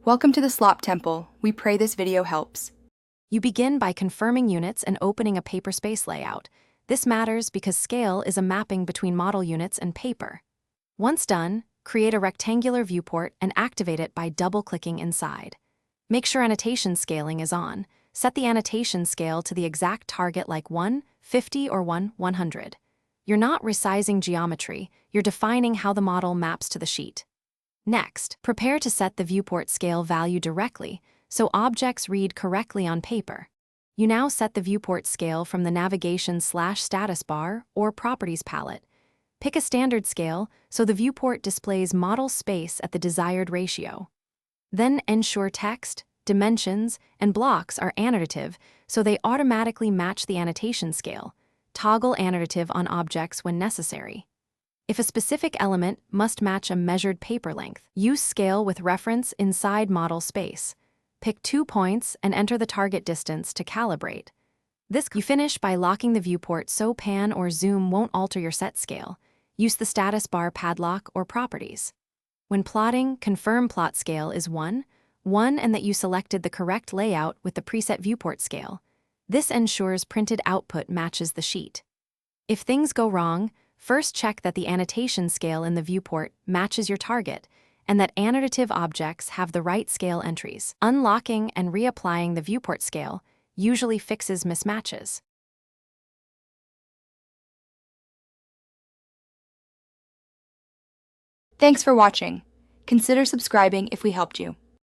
Welcome to the Slop Temple. We pray this video helps. You begin by confirming units and opening a paper space layout. This matters because scale is a mapping between model units and paper. Once done, create a rectangular viewport and activate it by double-clicking inside. Make sure annotation scaling is on. Set the annotation scale to the exact target like 150 or 100. You're not resizing geometry, you're defining how the model maps to the sheet. Next, prepare to set the viewport scale value directly, so objects read correctly on paper. You now set the viewport scale from the navigation/status bar or properties palette. Pick a standard scale so the viewport displays model space at the desired ratio. Then ensure text, dimensions, and blocks are annotative so they automatically match the annotation scale. Toggle annotative on objects when necessary. If a specific element must match a measured paper length, use scale with reference inside model space. Pick 2 points and enter the target distance to calibrate. You finish by locking the viewport so pan or zoom won't alter your set scale. Use the status bar padlock or properties. When plotting, confirm plot scale is 1, and that you selected the correct layout with the preset viewport scale. This ensures printed output matches the sheet. If things go wrong, first check that the annotation scale in the viewport matches your target and that annotative objects have the right scale entries. Unlocking and reapplying the viewport scale usually fixes mismatches. Thanks for watching. Consider subscribing if we helped you.